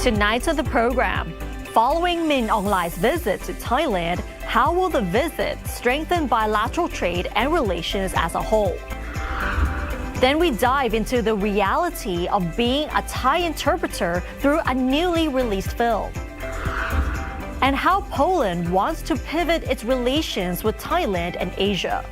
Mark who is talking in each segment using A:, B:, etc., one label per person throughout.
A: Tonight on the program, following Min Aung Hlaing's visit to Thailand, how will the visit strengthen bilateral trade and relations as a whole? Then we dive into the reality of being a Thai interpreter through a newly released film. And how Poland wants to pivot its relations with Thailand and Asia.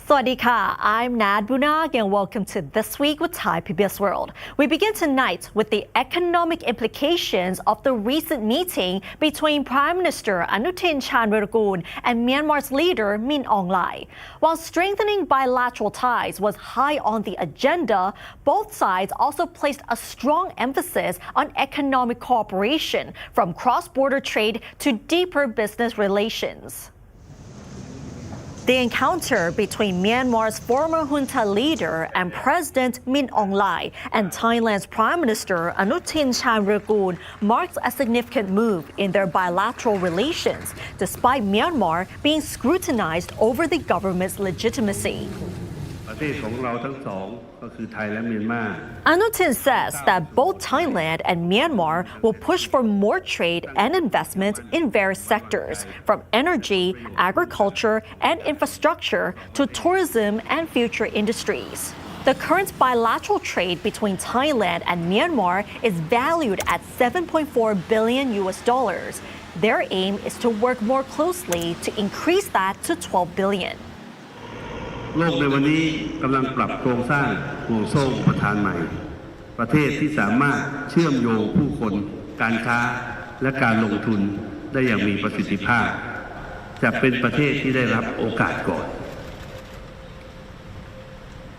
A: Sawadika, I'm Nad Bunag and welcome to This Week with Thai PBS World. We begin tonight with the economic implications of the recent meeting between Prime Minister Anutin Charnvirakul and Myanmar's leader Min Aung Hlaing. While strengthening bilateral ties was high on the agenda, both sides also placed a strong emphasis on economic cooperation, from cross-border trade to deeper business relations. The encounter between Myanmar's former junta leader and President Min Aung Hlaing and Thailand's Prime Minister Anutin Charnvirakul marks a significant move in their bilateral relations, despite Myanmar being scrutinized over the government's legitimacy. Anutin says that both Thailand and Myanmar will push for more trade and investment in various sectors, from energy, agriculture, and infrastructure to tourism and future industries. The current bilateral trade between Thailand and Myanmar is valued at $7.4 billion. Their aim is to work more closely to increase that to $12 billion.
B: โลกในวันนี้กำลังปรับโครงสร้างห่วงโซ่อุปทานใหม่ประเทศที่สามารถเชื่อมโยงผู้คนการค้าและการลงทุนได้อย่างมีประสิทธิภาพจะเป็นประเทศที่ได้รับโอกาสก่อน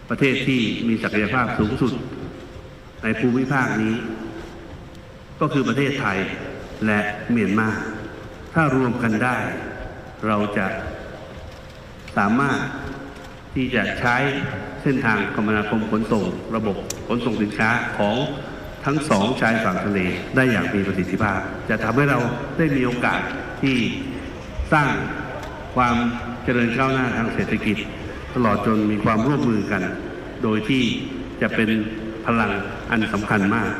B: ประเทศที่มีศักยภาพสูงสุดในภูมิภาคนี้ก็คือประเทศไทยและเมียนมาถ้ารวมกันได้เราจะสามารถที่จะใช้เส้นทางคมนาคมขนส่งระบบขนส่งสินค้าของทั้งสองชายฝั่งทะเลได้อย่างมีประสิทธิภาพจะทำให้เราได้มีโอกาสที่สร้างความเจริญก้าวหน้าทางเศรษฐกิจตลอดจนมีความร่วมมือกันโดยที่จะเป็นพลังอันสำคัญมาก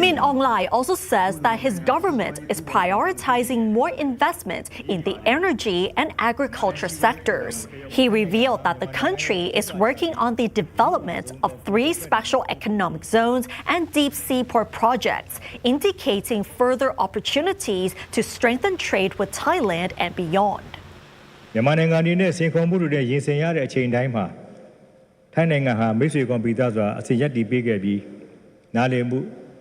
A: Min Aung Hlaing also says that his government is prioritizing more investment in the energy and agriculture sectors. He revealed that the country is working on the development of 3 special economic zones and deep seaport projects, indicating further opportunities to strengthen trade with Thailand and beyond.
C: မြန်မာနိုင်ငံအနေနဲ့စိန်ခေါ်မှုတွေနဲ့ရင်ဆိုင်ရတဲ့အချိန်တိုင်းမှာထိုင်းနိုင်ငံဟာမိတ်ဆွေကွန်ပျူတာဆိုတာအစီအရပ်တည်ပေးခဲ့ပြီးနားလည်မှု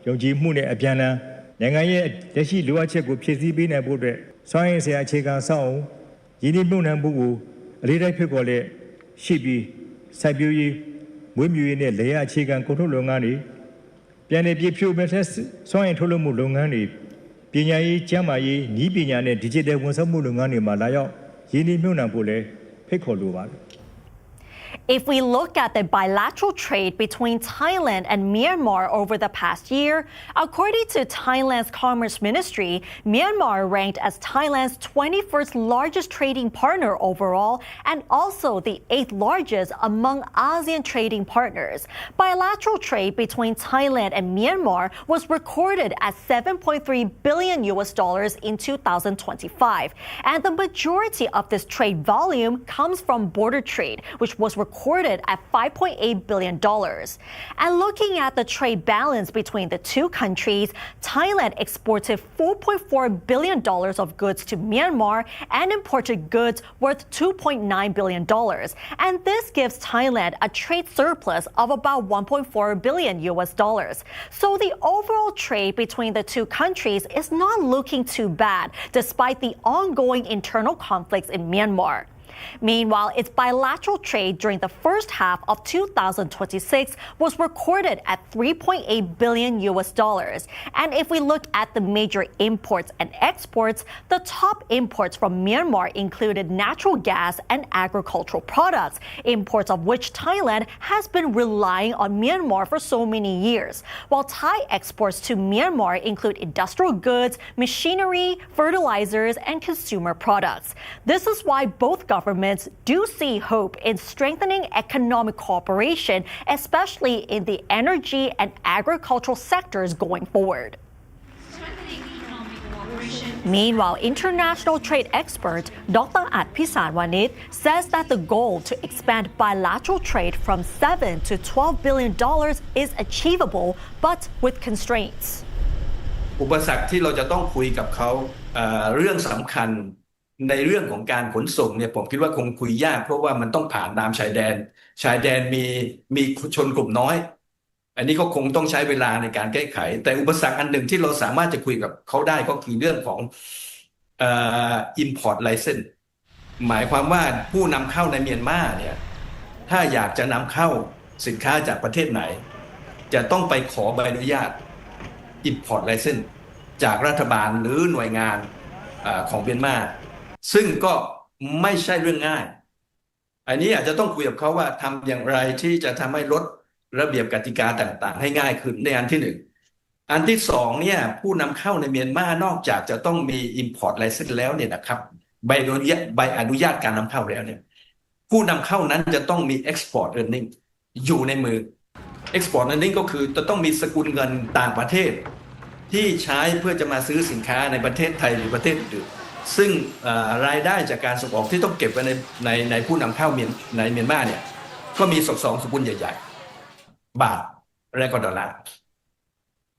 C: ယုံကြည်မှုနဲ့အပြန်အလှန်နိုင်ငံရဲ့လက်ရှိလိုအပ်ချက်ကိုဖြည့်ဆည်းပေးနိုင်ဖို့အတွက်စွမ်းရည်စရာအခြေခံစောင့်အောင်ရင်းနှီးမြှုပ်နှံမှုကိုအလေးတိုင်းဖြစ်ပေါ်လက်ရှိပြီးစိုက်ပျိုးရေးမွေးမြူရေးနဲ့လေယာအခြေခံကုန်ထုတ်လုပ်ငန်းတွေပြန်လည်ပြည့်ဖြိုးမဲ့စွမ်းရည်ထုတ်လုပ်မှုလုပ်ငန်းတွေပညာရေးကျန်းမာရေးနည်းပညာနဲ့ digital ဝန်ဆောင်မှုလုပ်ငန်းတွေမှာလာရောက်ရင်းနှီးမြှုပ်နှံဖို့လည်းဖိတ်ခေါ်လိုပါတယ်
A: If we look at the bilateral trade between Thailand and Myanmar over the past year, according to Thailand's Commerce Ministry, Myanmar ranked as Thailand's 21st largest trading partner overall and also the 8th largest among ASEAN trading partners. Bilateral trade between Thailand and Myanmar was recorded at $7.3 billion in 2025, and the majority of this trade volume comes from border trade, which was recorded at $5.8 billion. And looking at the trade balance between the two countries, Thailand exported $4.4 billion of goods to Myanmar and imported goods worth $2.9 billion. And this gives Thailand a trade surplus of about $1.4 billion. So the overall trade between the two countries is not looking too bad, despite the ongoing internal conflicts in Myanmar. Meanwhile, its bilateral trade during the first half of 2026 was recorded at $3.8 billion. And if we look at the major imports and exports, the top imports from Myanmar included natural gas and agricultural products, imports of which Thailand has been relying on Myanmar for so many years, while Thai exports to Myanmar include industrial goods, machinery, fertilizers, and consumer products. This is why both governments governments do see hope in strengthening economic cooperation, especially in the energy and agricultural sectors going forward. Meanwhile, international trade expert Dr. At Pisanwanit says that the goal to expand bilateral trade from $7 to $12 billion is achievable, but with constraints.
D: อุปสรรคที่เราจะต้องคุยกับเขาเรื่องสำคัญในเรื่องของการขนส่งเนี่ยผมคิดว่าคงคุยยากเพราะว่ามันต้องผ่านตามชายแดนมีชนกลุ่มน้อยอันนี้ก็คงต้องใช้เวลาในการแก้ไขแต่อุปสรรคอันหนึ่งที่เราสามารถจะคุยกับเขาได้ก็คือเรื่องของimport license หมายความว่าผู้นำเข้าในเมียนมาเนี่ยถ้าอยากจะนำเข้าสินค้าจากประเทศไหนจะต้องไปขอใบอนุญาต import license จากรัฐบาลหรือหน่วยงานของเมียนมาซึ่งก็ไม่ใช่เรื่องง่ายอันนี้อาจจะต้องคุยกับเขาว่าทำอย่างไรที่จะทำให้ลดระเบียบกติกาต่างๆให้ง่ายขึ้นในอันที่หนึ่งอันที่สองเนี่ยผู้นำเข้าในเมียนมานอกจากจะต้องมี import license แล้วเนี่ยนะครับใบอนุญาตการนำเข้าแล้วเนี่ยผู้นำเข้านั้นจะต้องมี export earning อยู่ในมือ export earning ก็คือจะต้องมีสกุลเงินต่างประเทศที่ใช้เพื่อจะมาซื้อสินค้าในประเทศไทยหรือประเทศอื่นซึ่งรายได้จากการส่งออกที่ต้องเก็บไว้ในผู้นำเข้าในเมียนมาเนี่ยก็มีสองสกุลใหญ่ๆบาทและก็ดอลลาร์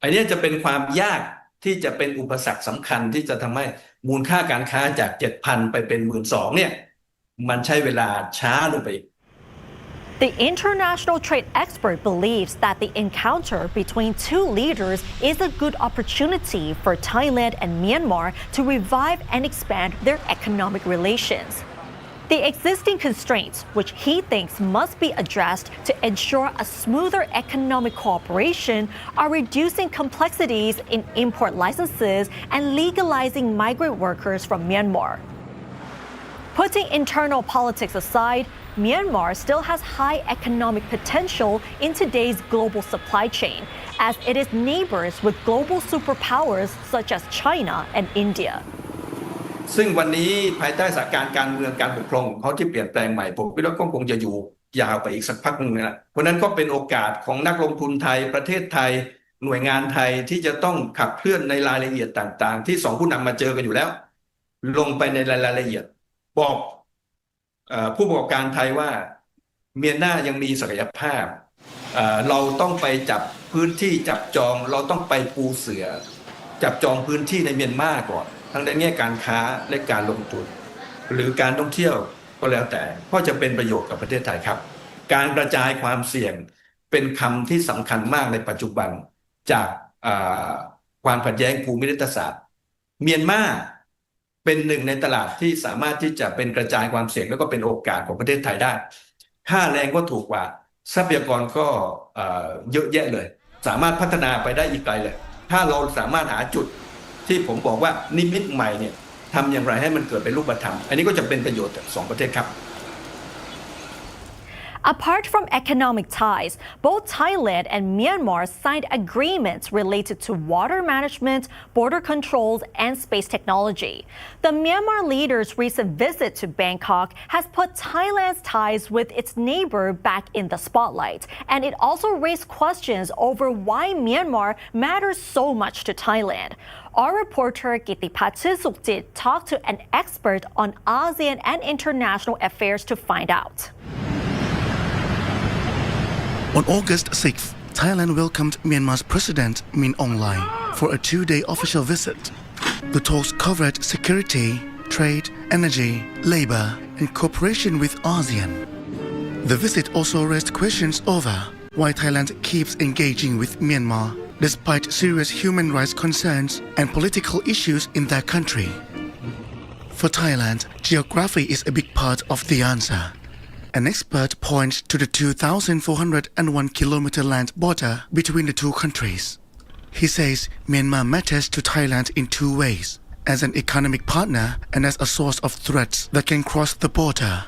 D: อันนี้จะเป็นความยากที่จะเป็นอุปสรรคสำคัญที่จะทำให้มูลค่าการค้าจาก 7,000 ไปเป็น 12,000 เนี่ยมันใช้เวลาช้าลงไป
A: The international trade expert believes that the encounter between two leaders is a good opportunity for Thailand and Myanmar to revive and expand their economic relations. The existing constraints, which he thinks must be addressed to ensure a smoother economic cooperation, are reducing complexities in import licenses and legalizing migrant workers from Myanmar. Putting internal politics aside, Myanmar still has high economic potential in today's global supply chain, as it is neighbors with global superpowers such as China and India.
D: ซึ่งวันนี้ภายใต้สถานการณ์การเมืองการปกครองของเขาที่เปลี่ยนแปลงใหม่ผมคิดว่าก็คงจะอยู่ยาวไปอีกสักพักนึงนะเพราะนั้นก็เป็นโอกาสของนักลงทุนไทยประเทศไทยหน่วยงานไทยที่จะต้องขับเคลื่อนในรายละเอียดต่างๆที่สองผู้นำมาเจอกันอยู่แล้วลงไปในรายละเอียดบอกผู้ประกอบการไทยว่าเมียนมายังมีศักยภาพเราต้องไปจับพื้นที่จับจองเราต้องไปปูเสือจับจองพื้นที่ในเมียนมาก่อนทั้งในแง่การค้าและการลงทุนหรือการท่องเที่ยวก็แล้วแต่ก็จะเป็นประโยชน์กับประเทศไทยครับการกระจายความเสี่ยงเป็นคำที่สำคัญมากในปัจจุบันจากความขัดแย้งภูมิรัฐศาสตร์เมียนมาเป็นหนึ่งในตลาดที่สามารถที่จะเป็นกระจายความเสี่ยงแล้วก็เป็นโอกาสของประเทศไทยได้ค่าแรงก็ถูกกว่าทรัพยากรก็เยอะแยะเลยสามารถพัฒนาไปได้อีกไกลเลยถ้าเราสามารถหาจุดที่ผมบอกว่านิมิตใหม่เนี่ยทำอย่างไรให้มันเกิดเป็นรูปธรรมอันนี้ก็จะเป็นประโยชน์กับสองประเทศครับ
A: Apart from economic ties, both Thailand and Myanmar signed agreements related to water management, border controls, and space technology. The Myanmar leader's recent visit to Bangkok has put Thailand's ties with its neighbor back in the spotlight, and it also raised questions over why Myanmar matters so much to Thailand. Our reporter Gitipat Sukjit talked to an expert on ASEAN and international affairs to find out.
E: On August 6th, Thailand welcomed Myanmar's President Min Aung Hlaing for a two-day official visit. The talks covered security, trade, energy, labor, and cooperation with ASEAN. The visit also raised questions over why Thailand keeps engaging with Myanmar despite serious human rights concerns and political issues in their country. For Thailand, geography is a big part of the answer. An expert points to the 2,401-kilometer land border between the two countries. He says Myanmar matters to Thailand in two ways, as an economic partner and as a source of threats that can cross the border.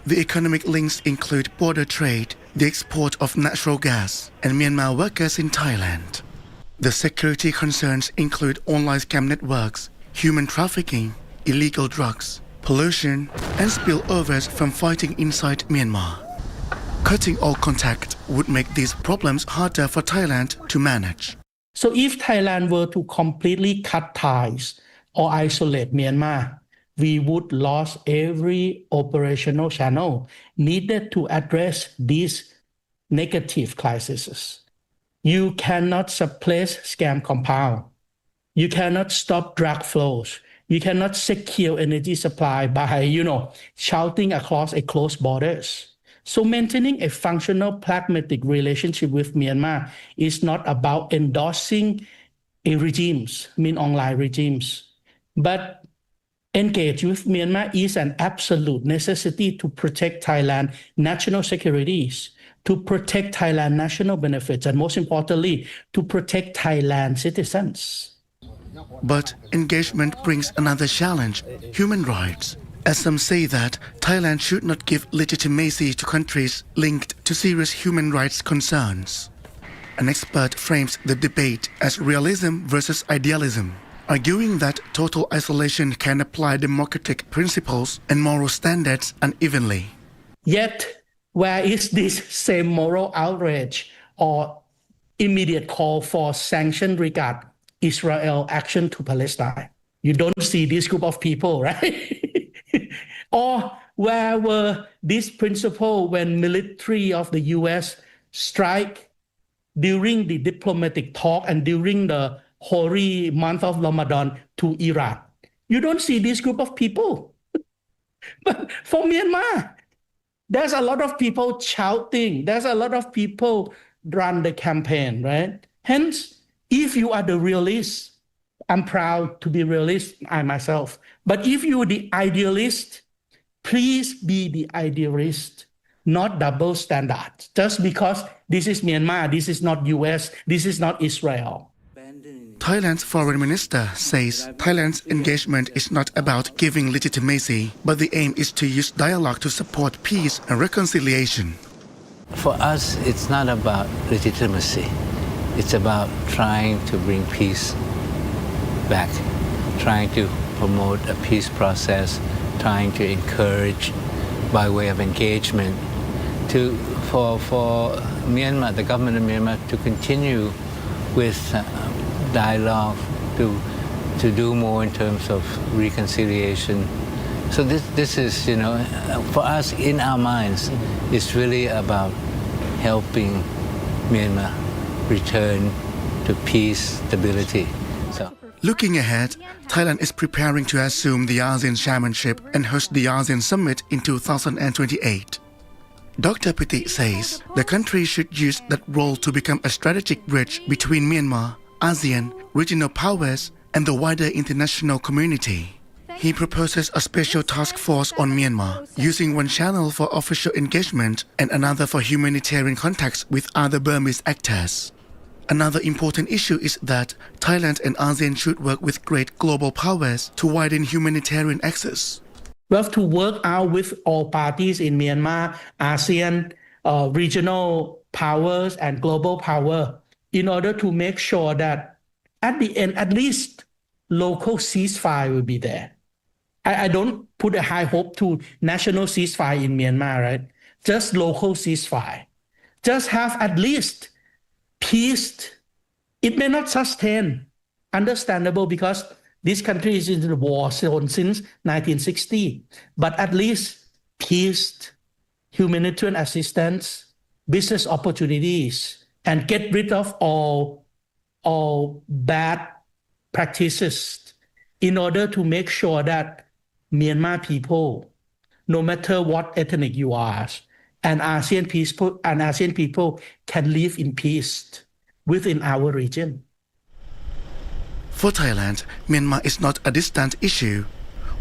E: The economic links include border trade, the export of natural gas, and Myanmar workers in Thailand. The security concerns include online scam networks, human trafficking, illegal drugs, pollution, and spillovers from fighting inside Myanmar. Cutting all contact would make these problems harder for Thailand to manage.
F: So if Thailand were to completely cut ties or isolate Myanmar, we would lose every operational channel needed to address these negative crises. You cannot suppress scam compound. You cannot stop drug flows. You cannot secure energy supply by, shouting across a closed borders. So maintaining a functional, pragmatic relationship with Myanmar is not about endorsing a regimes, Min Aung Hlaing regimes, but engage with Myanmar is an absolute necessity to protect Thailand's national securities, to protect Thailand's national benefits, and most importantly, to protect Thailand citizens.
E: But engagement brings another challenge, human rights. As some say that Thailand should not give legitimacy to countries linked to serious human rights concerns. An expert frames the debate as realism versus idealism, arguing that total isolation can apply democratic principles and moral standards unevenly.
F: Yet, where is this same moral outrage or immediate call for sanction regarding Israel action to Palestine? You don't see this group of people, right? Or where were these principles when military of the US strike during the diplomatic talk and during the holy month of Ramadan to Iran? You don't see this group of people. But for Myanmar, there's a lot of people shouting. There's a lot of people run the campaign, right? Hence, if you are the realist, I'm proud to be realist, I myself. But if you are the idealist, please be the idealist, not double standard. Just because this is Myanmar, this is not US, this is not Israel.
E: Thailand's foreign minister says Thailand's engagement is not about giving legitimacy, but the aim is to use dialogue to support peace and reconciliation.
G: For us, it's not about legitimacy. It's about trying to bring peace back, trying to promote a peace process, trying to encourage by way of engagement for Myanmar, the government of Myanmar, to continue with dialogue, to do more in terms of reconciliation. So this is, for us in our minds, it's really about helping Myanmar return to peace, stability.
E: Looking ahead, Thailand is preparing to assume the ASEAN chairmanship and host the ASEAN summit in 2028. Dr. Piti says the country should use that role to become a strategic bridge between Myanmar, ASEAN, regional powers, and the wider international community. He proposes a special task force on Myanmar, using one channel for official engagement and another for humanitarian contacts with other Burmese actors. Another important issue is that Thailand and ASEAN should work with great global powers to widen humanitarian access.
F: We have to work out with all parties in Myanmar, ASEAN, regional powers and global power in order to make sure that at the end, at least local ceasefire will be there. I don't put a high hope to national ceasefire in Myanmar, right? Just local ceasefire. Just have at least peace. It may not sustain, understandable, because this country is in the war zone since 1960, but at least peace, humanitarian assistance, business opportunities, and get rid of all bad practices in order to make sure that Myanmar people, no matter what ethnic you are, and ASEAN people can live in peace within our region.
E: For Thailand, Myanmar is not a distant issue.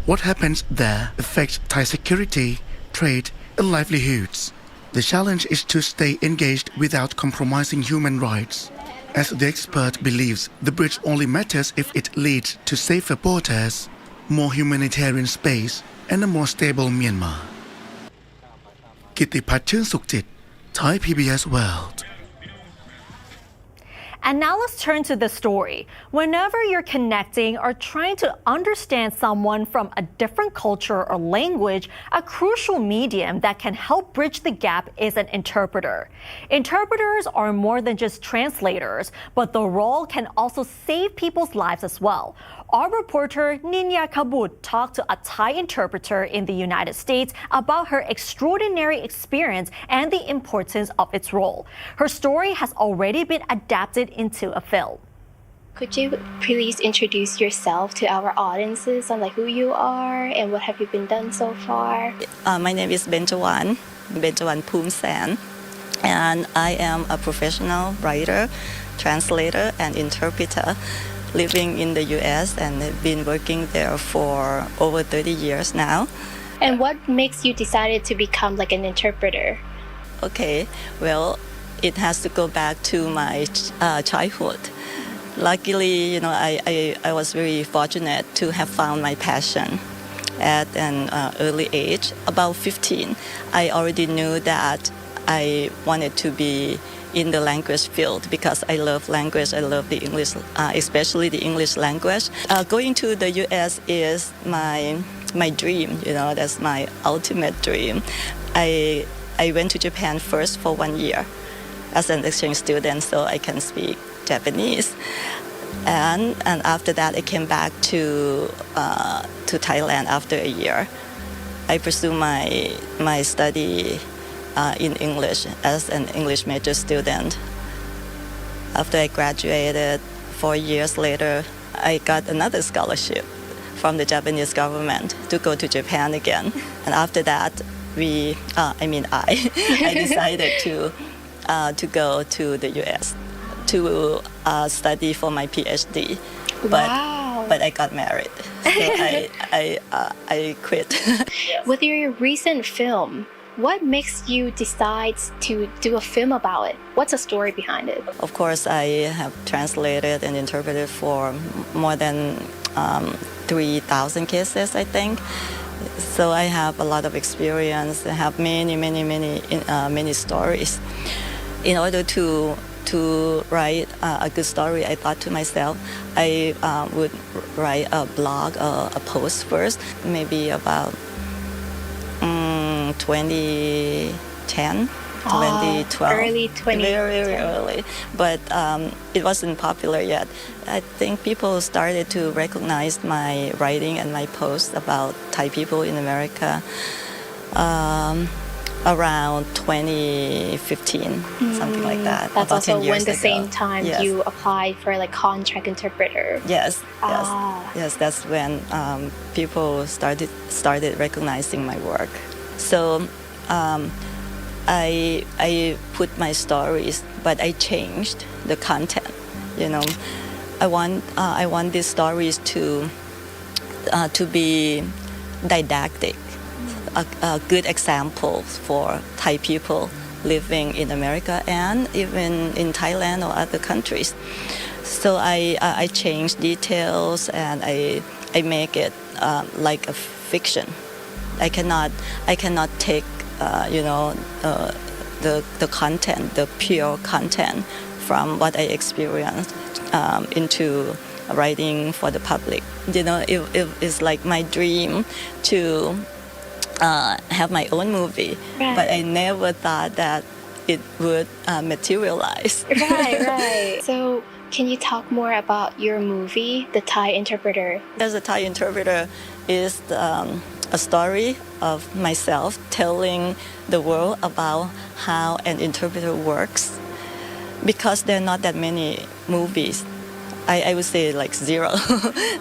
E: What happens there affects Thai security, trade, and livelihoods. The challenge is to stay engaged without compromising human rights. As the expert believes, the bridge only matters if it leads to safer borders, more humanitarian space, and a more stable Myanmar. Kittipat Chun Sukjit, Thai PBS World.
A: And now let's turn to the story. Whenever you're connecting or trying to understand someone from a different culture or language, a crucial medium that can help bridge the gap is an interpreter. Interpreters are more than just translators, but the role can also save people's lives as well. Our reporter Ninya Kabut talked to a Thai interpreter in the United States about her extraordinary experience and the importance of its role. Her story has already been adapted into a film.
H: Could you please introduce yourself to our audiences on who you are and what have you been done so far?
I: My name is Benjawan Poomsan, and I am a professional writer, translator, and interpreter living in the U.S. and have been working there for over 30 years now.
H: And what makes you decided to become an interpreter?
I: Okay, well, it has to go back to my childhood. Luckily, I was very fortunate to have found my passion at an early age. About 15, I already knew that I wanted to be in the language field because I love language. I love the English, especially the English language. Going to the U.S. is my dream. That's my ultimate dream. I went to Japan first for 1 year as an exchange student, so I can speak Japanese. And after that, I came back to Thailand after a year. I pursued my study in English as an English major student. After I graduated, 4 years later, I got another scholarship from the Japanese government to go to Japan again. And after that, I decided to go to the U.S. to study for my PhD.
H: Wow.
I: But I got married, so I quit.
H: With your recent film, what makes you decide to do a film about it? What's the story behind it?
I: Of course, I have translated and interpreted for more than 3,000 cases, I think. So I have a lot of experience. I have many stories. In order to write a good story, I thought to myself, I would write a blog, a post first, maybe about 2010, 2012.
H: Early 2010.
I: Very early. But it wasn't popular yet. I think people started to recognize my writing and my posts about Thai people in America around 2015, something like that.
H: That's
I: about
H: also
I: 10 years
H: when the
I: ago.
H: same time
I: Yes.
H: you applied for contract interpreter.
I: Yes.
H: Ah.
I: Yes, that's when people started recognizing my work. So I put my stories, but I changed the content. I want these stories to be didactic, a good example for Thai people living in America and even in Thailand or other countries. So I change details and I make it like a fiction. I cannot take the content, the pure content from what I experienced into writing for the public. It's like my dream to have my own movie,
H: Right.
I: but I never thought that it would materialize.
H: Right. So can you talk more about your movie, The Thai Interpreter?
I: As a Thai interpreter is a story of myself telling the world about how an interpreter works, because there are not that many movies. I would say zero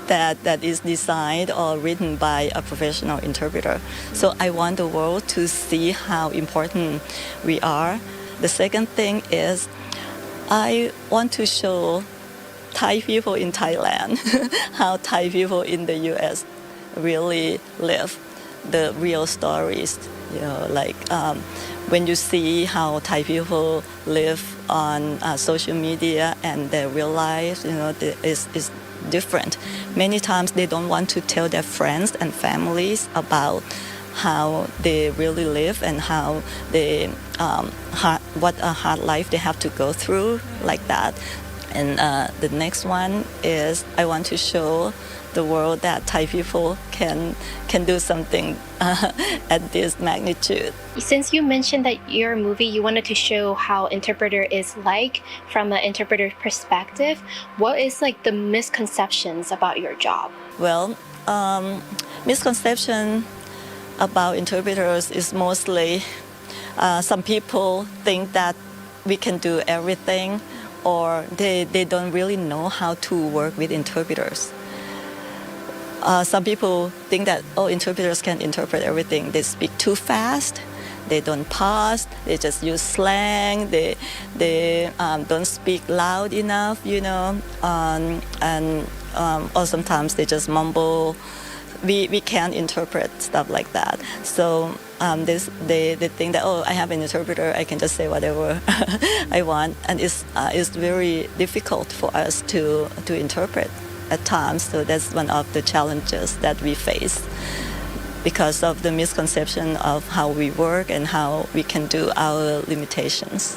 I: that is designed or written by a professional interpreter. So I want the world to see how important we are. The second thing is I want to show Thai people in Thailand how Thai people in the U.S. really live, the real stories. When you see how Thai people live on social media and their real life, is different. Many times they don't want to tell their friends and families about how they really live and how they what a hard life they have to go through like that. And the next one is I want to show the world that Thai people can do something at this magnitude.
H: Since you mentioned that your movie, you wanted to show how interpreter is like from an interpreter perspective, what is like the misconceptions about your job?
I: Well, misconception about interpreters is mostly some people think that we can do everything, or they don't really know how to work with interpreters. Some people think that, interpreters can interpret everything. They speak too fast, they don't pause, they just use slang, they don't speak loud enough, or sometimes they just mumble. We can't interpret stuff like that. So they think that, I have an interpreter, I can just say whatever I want, and it's very difficult for us to interpret at times. So that's one of the challenges that we face because of the misconception of how we work and how we can do our limitations.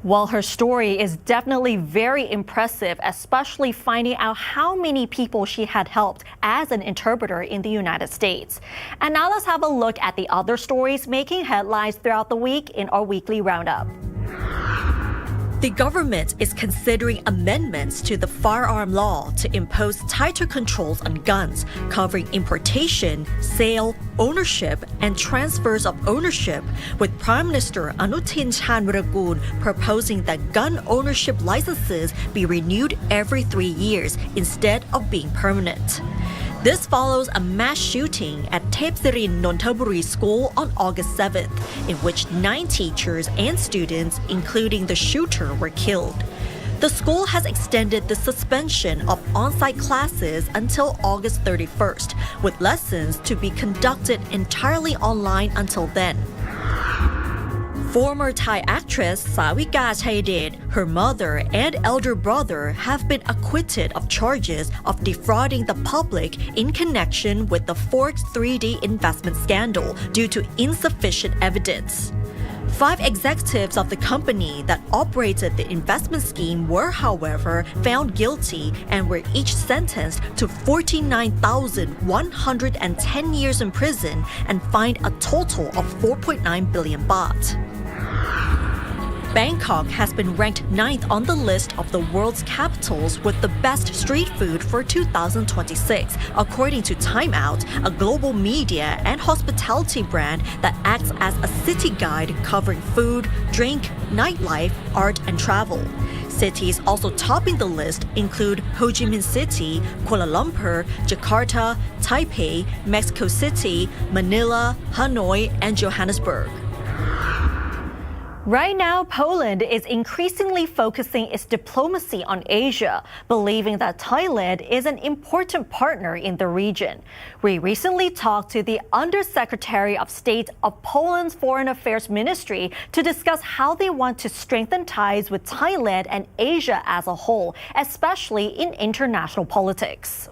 A: Well, her story is definitely very impressive, especially finding out how many people she had helped as an interpreter in the United States. And now let's have a look at the other stories making headlines throughout the week in our weekly roundup. The government is considering amendments to the firearm law to impose tighter controls on guns, covering importation, sale, ownership, and transfers of ownership, with Prime Minister Anutin Chanvirakul proposing that gun ownership licenses be renewed every 3 years instead of being permanent. This follows a mass shooting at Thepsirin Nonthaburi School on August 7th, in which 9 teachers and students, including the shooter, were killed. The school has extended the suspension of on-site classes until August 31st, with lessons to be conducted entirely online until then. Former Thai actress Sawika Chaidet, her mother, and elder brother have been acquitted of charges of defrauding the public in connection with the Ford 3D investment scandal due to insufficient evidence. 5 executives of the company that operated the investment scheme were, however, found guilty and were each sentenced to 49,110 years in prison and fined a total of 4.9 billion baht. Bangkok has been ranked 9th on the list of the world's capitals with the best street food for 2026, according to Time Out, a global media and hospitality brand that acts as a city guide covering food, drink, nightlife, art, and travel. Cities also topping the list include Ho Chi Minh City, Kuala Lumpur, Jakarta, Taipei, Mexico City, Manila, Hanoi, and Johannesburg. Right now, Poland is increasingly focusing its diplomacy on Asia, believing that Thailand is an important partner in the region. We recently talked to the Undersecretary of State of Poland's Foreign Affairs Ministry to discuss how they want to strengthen ties with Thailand and Asia as a whole, especially in international politics.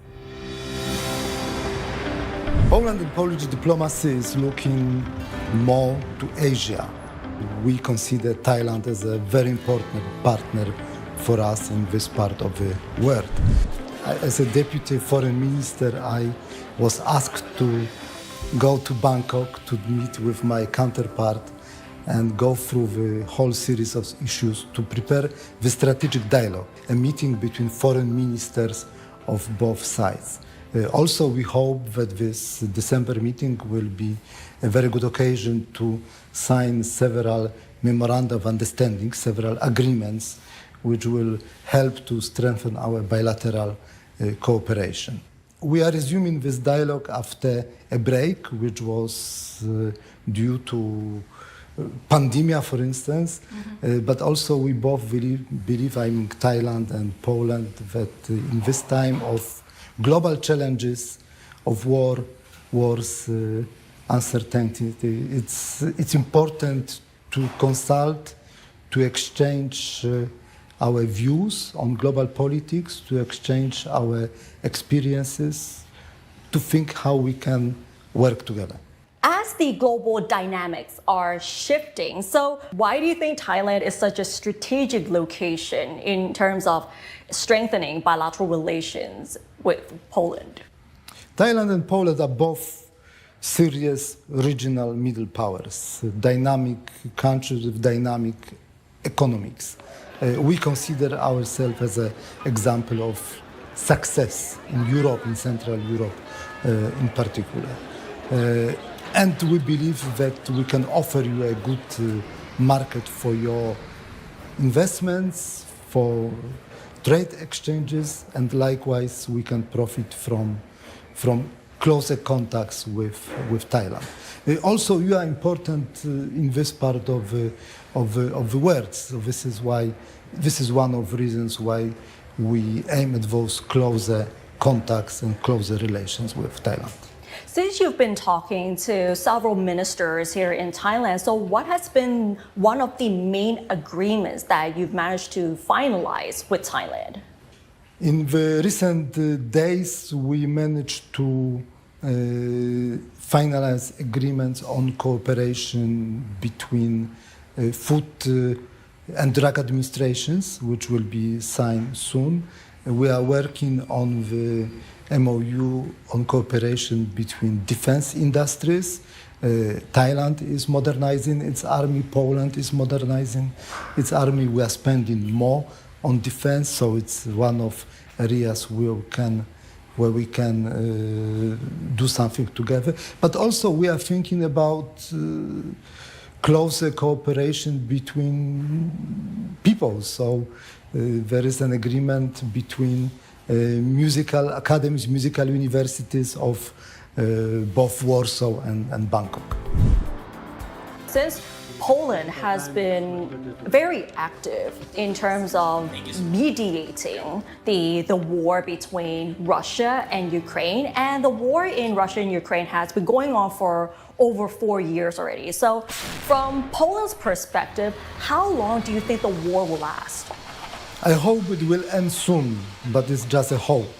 J: Poland and Polish diplomacy is looking more to Asia. We consider Thailand as a very important partner for us in this part of the world. As a deputy foreign minister, I was asked to go to Bangkok to meet with my counterpart and go through the whole series of issues to prepare the strategic dialogue, a meeting between foreign ministers of both sides. Also, we hope that this December meeting will be a very good occasion to sign several memoranda of understanding, several agreements, which will help to strengthen our bilateral cooperation. We are resuming this dialogue after a break, which was due to pandemic, for instance, but also we both believe, I mean Thailand and Poland, that in this time of global challenges, of wars, uncertainty, it's important to consult, to exchange our views on global politics, to exchange our experiences, to think how we can work together.
K: As
A: as the global dynamics are shifting, so why do you think Thailand is such a strategic location in terms of strengthening bilateral relations with Poland?
J: Thailand and Poland are both serious regional middle powers, dynamic countries with dynamic economics. We consider ourselves as an example of success in Europe, in Central Europe in particular. And we believe that we can offer you a good market for your investments, for trade exchanges, and likewise we can profit from closer contacts with Thailand. Also, you are important in this part of the world. So this is one of the reasons why we aim at those closer contacts and closer relations with Thailand.
A: Since you've been talking to several ministers here in Thailand, so what has been one of the main agreements that you've managed to finalize with Thailand?
J: In the recent days, we managed to finalize agreements on cooperation between food and drug administrations, which will be signed soon. We are working on the MOU on cooperation between defense industries. Thailand is modernizing its army, Poland is modernizing its army. We are spending more on defense, so it's one of areas where we can do something together. But also we are thinking about closer cooperation between people. So there is an agreement between musical academies, musical universities of both Warsaw and Bangkok.
A: Since Poland has been very active in terms of mediating the war between Russia and Ukraine, and the war in Russia and Ukraine has been going on for over 4 years already. So from Poland's perspective, how long do you think the war will last?
J: I hope it will end soon, but it's just a hope.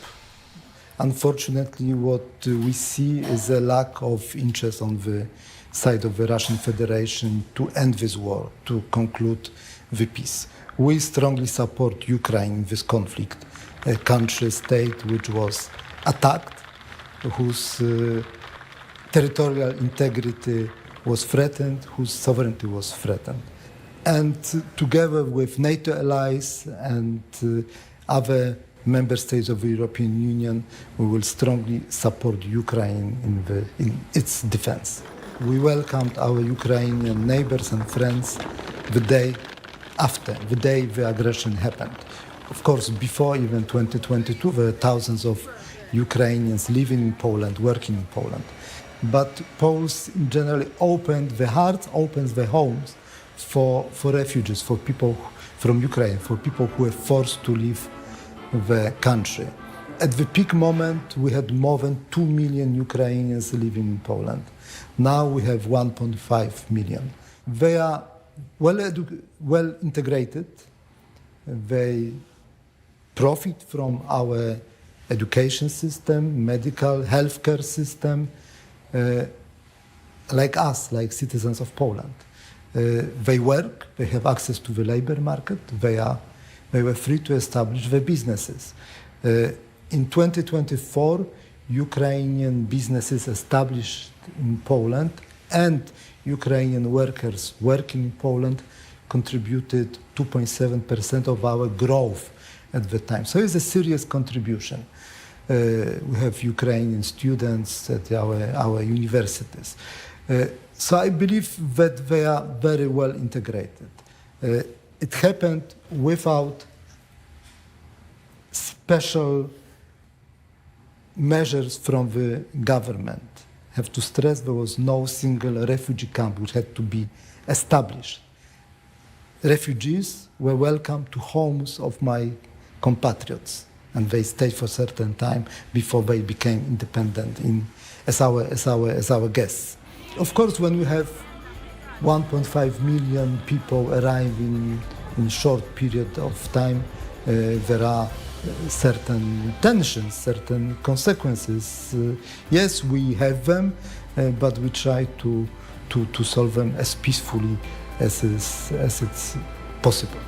J: Unfortunately, what we see is a lack of interest on the side of the Russian Federation to end this war, to conclude the peace. We strongly support Ukraine in this conflict, a country, state which was attacked, whose territorial integrity was threatened, whose sovereignty was threatened. And together with NATO allies and other member states of the European Union, we will strongly support Ukraine in its defense. We welcomed our Ukrainian neighbors and friends the day after, the day the aggression happened. Of course, before even 2022, there were thousands of Ukrainians living in Poland, working in Poland. But Poles generally opened their hearts, opens their homes for refugees, for people from Ukraine, for people who were forced to leave the country. At the peak moment, we had more than 2 million Ukrainians living in Poland. Now we have 1.5 million. They are well integrated. They profit from our education system, medical, healthcare system, like us, like citizens of Poland. They work, they have access to the labor market, they were free to establish their businesses. In 2024, Ukrainian businesses established in Poland and Ukrainian workers working in Poland contributed 2.7% of our growth at the time. So it's a serious contribution. We have Ukrainian students at our universities. So I believe that they are very well integrated. It happened without special measures from the government. I have to stress there was no single refugee camp which had to be established. Refugees were welcomed to homes of my compatriots, and they stayed for a certain time before they became independent as our guests. Of course, when you have 1.5 million people arriving in a short period of time, there are certain tensions, certain consequences. Yes, we have them. but we try to solve them as peacefully as it's possible.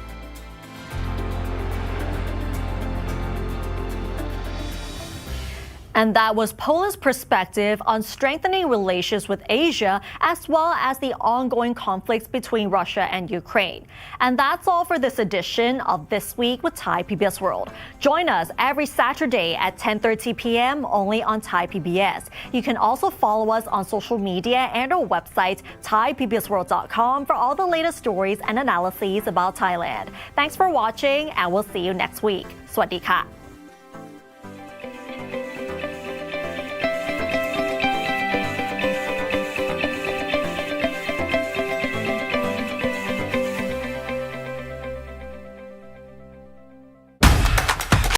A: And that was Poland's perspective on strengthening relations with Asia, as well as the ongoing conflicts between Russia and Ukraine. And that's all for this edition of This Week with Thai PBS World. Join us every Saturday at 10:30 p.m. only on Thai PBS. You can also follow us on social media and our website, thaipbsworld.com, for all the latest stories and analyses about Thailand. Thanks for watching, and we'll see you next week. สวัสดีค่ะ